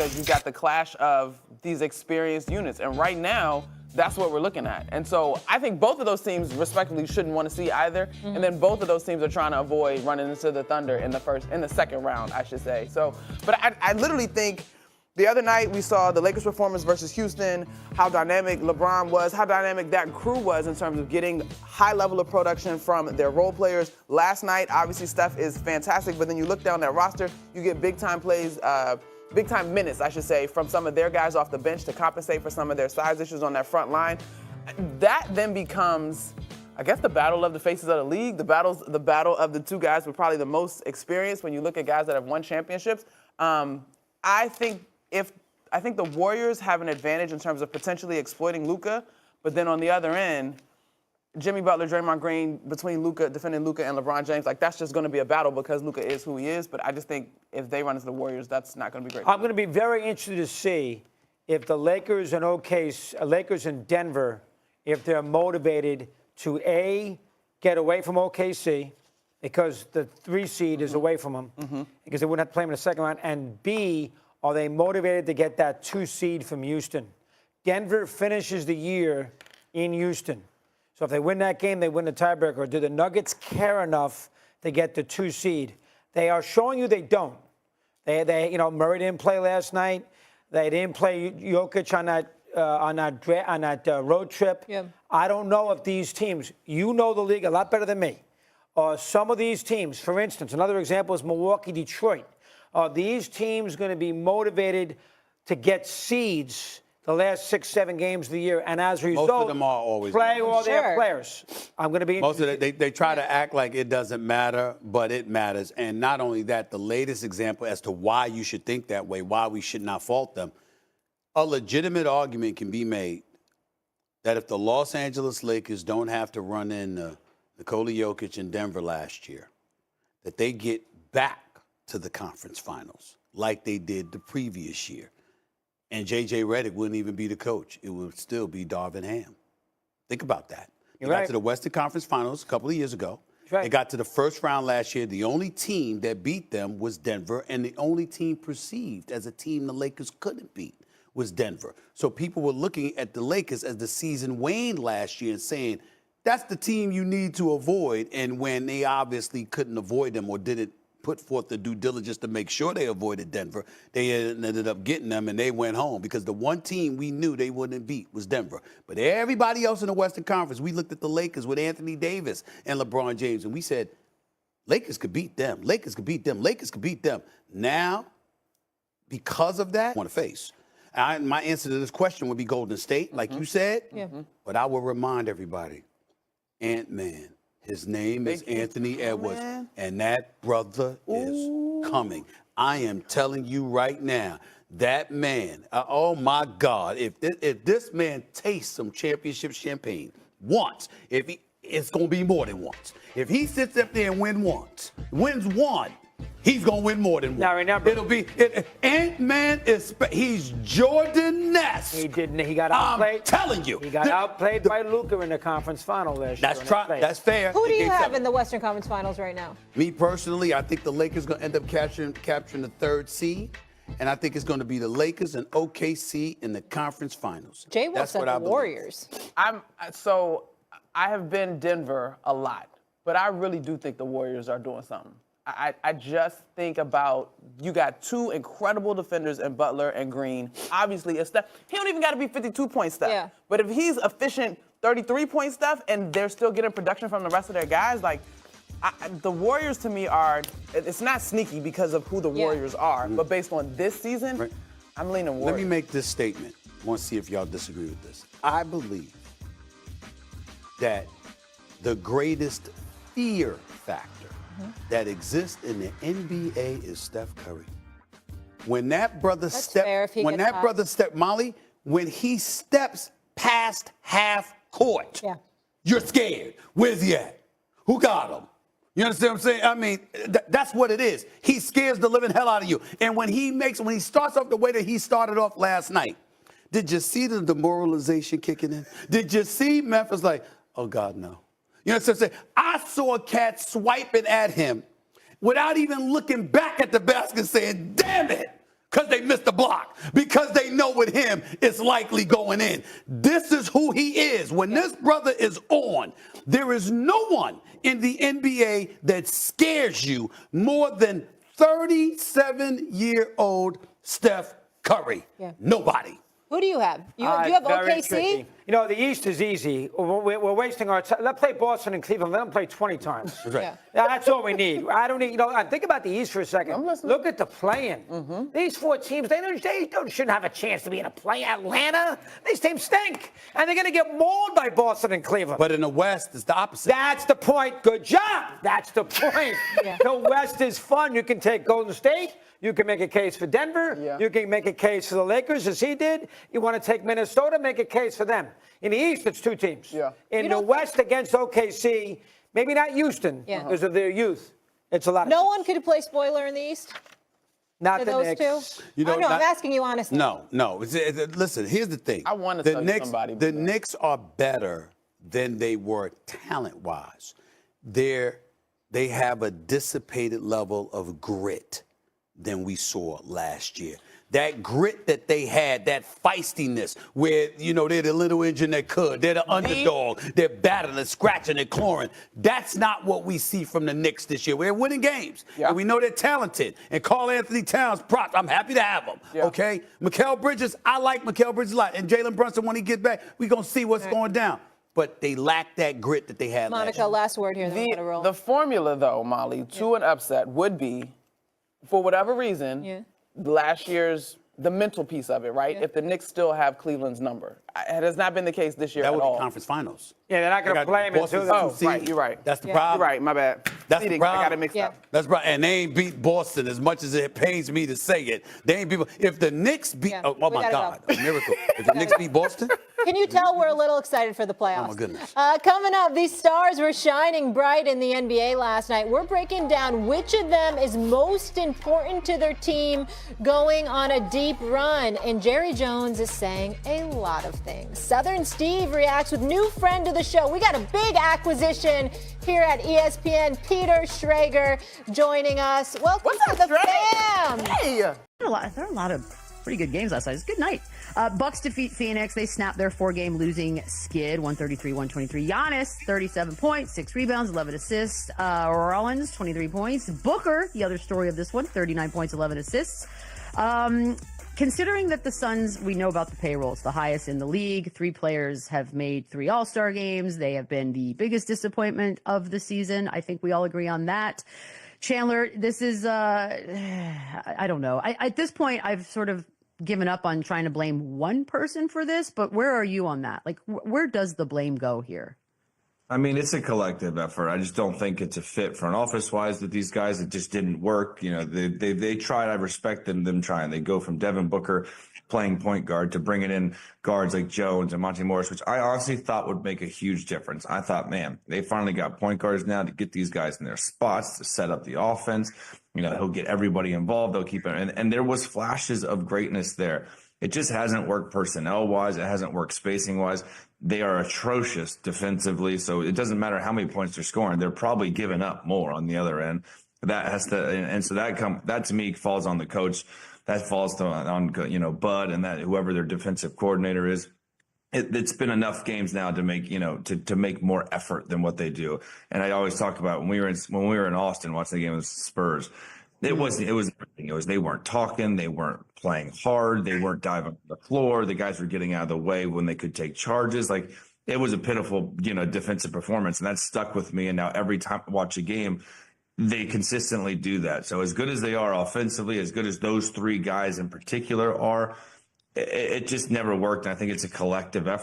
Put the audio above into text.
because you got the clash of these experienced units. And right now, that's what we're looking at. And so I think both of those teams respectively shouldn't want to see either. Mm-hmm. And then both of those teams are trying to avoid running into the Thunder in the second round, I should say. So, but I literally think the other night we saw the Lakers performance versus Houston, how dynamic LeBron was, how dynamic that crew was in terms of getting high level of production from their role players. Last night, obviously Steph is fantastic, but then you look down that roster, you get big time plays, big time minutes, I should say, from some of their guys off the bench to compensate for some of their size issues on that front line. That then becomes, I guess, the battle of the faces of the league, the battle of the two guys with probably the most experience when you look at guys that have won championships. I think the Warriors have an advantage in terms of potentially exploiting Luka, but then on the other end, Jimmy Butler, Draymond Green, defending Luka and LeBron James, like that's just going to be a battle because Luka is who he is. But I just think if they run into the Warriors, that's not going to be great. I'm going to be very interested to see if the Lakers and Denver, if they're motivated to A, get away from OKC because the 3 seed is away from them because they wouldn't have to play them in the second round, and B, are they motivated to get that 2 seed from Houston? Denver finishes the year in Houston. So if they win that game, they win the tiebreaker. Do the Nuggets care enough to get the 2 seed? They are showing you they don't. Murray didn't play last night. They didn't play Jokic on that road trip. Yeah. I don't know if these teams, you know the league a lot better than me. Some of these teams, for instance, another example is Milwaukee, Detroit. Are these teams going to be motivated to get seeds the last 6-7 games of the year, and as a result, most of them are always play all their players? I'm going to be most of it. They try to act like it doesn't matter, but it matters. And not only that, the latest example as to why you should think that way, why we should not fault them, a legitimate argument can be made that if the Los Angeles Lakers don't have to run in Nikola Jokic in Denver last year, that they get back to the conference finals like they did the previous year. And J.J. Redick wouldn't even be the coach. It would still be Darvin Ham. Think about that. They got to the Western Conference Finals a couple of years ago. They got to the first round last year. The only team that beat them was Denver, and the only team perceived as a team the Lakers couldn't beat was Denver. So people were looking at the Lakers as the season waned last year and saying, that's the team you need to avoid. And when they obviously couldn't avoid them or didn't put forth the due diligence to make sure they avoided Denver, they ended up getting them and they went home because the one team we knew they wouldn't beat was Denver. But everybody else in the Western Conference, we looked at the Lakers with Anthony Davis and LeBron James, and we said, Lakers could beat them. Lakers could beat them. Lakers could beat them. Now, because of that, I want to face. My answer to this question would be Golden State, like you said. Yeah. But I will remind everybody, Ant-Man. His name is Anthony Edwards, and that brother is coming. I am telling you right now, that man, oh my God, if this man tastes some championship champagne once, it's going to be more than once. If he sits up there and wins one, he's going to win more than one. Now remember, Ant-Man he's Jordan-esque. He got outplayed. I'm telling you. He got outplayed by Luka in the conference final last year. That's fair. Who do you have in the Western Conference Finals right now? Me personally, I think the Lakers going to end up capturing the 3rd seed. And I think it's going to be the Lakers and OKC in the conference finals. Jay will set the Warriors. I have been Denver a lot, but I really do think the Warriors are doing something. I just think about, you got 2 incredible defenders in Butler and Green. Obviously, it's Steph. He don't even got to be 52-point Steph. Yeah. But if he's efficient 33-point Steph and they're still getting production from the rest of their guys, like, the Warriors to me it's not sneaky because of who the Warriors are, but based on this season, I'm leaning Warriors. Let me make this statement. I want to see if y'all disagree with this. I believe that the greatest fear factor that exists in the NBA is Steph Curry. When that brother Molly, when he steps past half court, you're scared. Where's he at? Who got him? You understand what I'm saying? I mean, that's what it is. He scares the living hell out of you. And when he starts off the way that he started off last night, did you see the demoralization kicking in? Did you see Memphis like, oh God, no. You know what I'm saying? I saw a cat swiping at him without even looking back at the basket saying, damn it, because they missed the block, because they know with him it's likely going in. This is who he is. When this brother is on, there is no one in the NBA that scares you more than 37-year-old Steph Curry. Yeah. Nobody. Who do you have? Do you have Very OKC? tricky. You know, the East is easy. We're wasting our time. Let's play Boston and Cleveland. Let them play 20 times. Right. Yeah. That's all we need. I don't need, think about the East for a second. Look at the play-in. These 4 teams, they shouldn't have a chance to be in a play. Atlanta, these teams stink. And they're going to get mauled by Boston and Cleveland. But in the West, it's the opposite. That's the point. Good job. That's the point. Yeah. The West is fun. You can take Golden State. You can make a case for Denver. Yeah. You can make a case for the Lakers, as he did. You want to take Minnesota, make a case for them. In the East, it's 2 teams. Yeah. In the West against OKC, maybe not Houston because of their youth. It's a lot. No one could play spoiler in the East? Not For the those Knicks. two? You know, I'm asking you honestly. No. Listen, here's the thing. I wanna the tell you Knicks, somebody, The but- Knicks are better than they were talent-wise. They have a dissipated level of grit than we saw last year. That grit that they had, that feistiness, where, they're the little engine that could. They're the underdog. They're battling, scratching, and clawing. That's not what we see from the Knicks this year. We're winning games. Yeah. And we know they're talented. And Karl Anthony Towns, props. I'm happy to have him. Yeah. Okay? Mikal Bridges, I like Mikal Bridges a lot. And Jalen Brunson, when he gets back, we're going to see what's going down. But they lack that grit that they had last Monica, year. last word here. Then we're gonna roll. The formula, though, Molly, to an upset would be, for whatever reason, last year's the mental piece of it, right? If the Knicks still have Cleveland's number. It has not been the case this year That at would all. be conference finals. Yeah, they're not going to play him until Oh, right, you're right. That's the Yeah. problem. You're right, my bad. That's the Seeding, problem. I got it mixed up. That's right. And they ain't beat Boston as much as it pains me to say it. They ain't beat. If the Knicks beat, Yeah, oh we my gotta God, a miracle. If the Knicks beat Boston, Can you tell we're a little excited for the playoffs? Oh, my goodness. Coming up, these stars were shining bright in the NBA last night. We're breaking down which of them is most important to their team going on a deep run. And Jerry Jones is saying a lot of things. Southern Steve reacts with new friend to the show. We got a big acquisition here at ESPN. Peter Schrager joining us. Welcome to the fam. Hey! There are a lot of pretty good games last night. It's a good night. Bucks defeat Phoenix. They snapped their 4-game losing skid, 133-123. Giannis, 37 points, 6 rebounds, 11 assists. Rollins, 23 points. Booker, the other story of this one, 39 points, 11 assists. Considering that the Suns, we know about the payroll, it's the highest in the league. 3 players have made 3 All-Star games. They have been the biggest disappointment of the season. I think we all agree on that. Chandler, this is, I don't know. At this point, I've sort of given up on trying to blame one person for this, but where are you on that? Like, where does the blame go here? I mean, it's a collective effort. I just don't think it's a fit front office wise with these guys. It just didn't work. They tried. I respect them trying. They go from Devin Booker playing point guard to bringing in guards like Jones and Monte Morris, which I honestly thought would make a huge difference. I thought, man, they finally got point guards now to get these guys in their spots, to set up the offense. He'll get everybody involved. They'll keep it. And there was flashes of greatness there. It just hasn't worked personnel-wise. It hasn't worked spacing-wise. They are atrocious defensively, so it doesn't matter how many points they're scoring. They're probably giving up more on the other end. That has to, and so that to me falls on the coach. That falls on Bud and that whoever their defensive coordinator is. It's been enough games now to make to make more effort than what they do. And I always talk about when we were in Austin watching the game with Spurs. It was they weren't talking, they weren't playing hard, they weren't diving on the floor. The guys were getting out of the way when they could take charges. Like, it was a pitiful, defensive performance, and that stuck with me. And now every time I watch a game, they consistently do that. So as good as they are offensively, as good as those 3 guys in particular are, it just never worked. And I think it's a collective effort.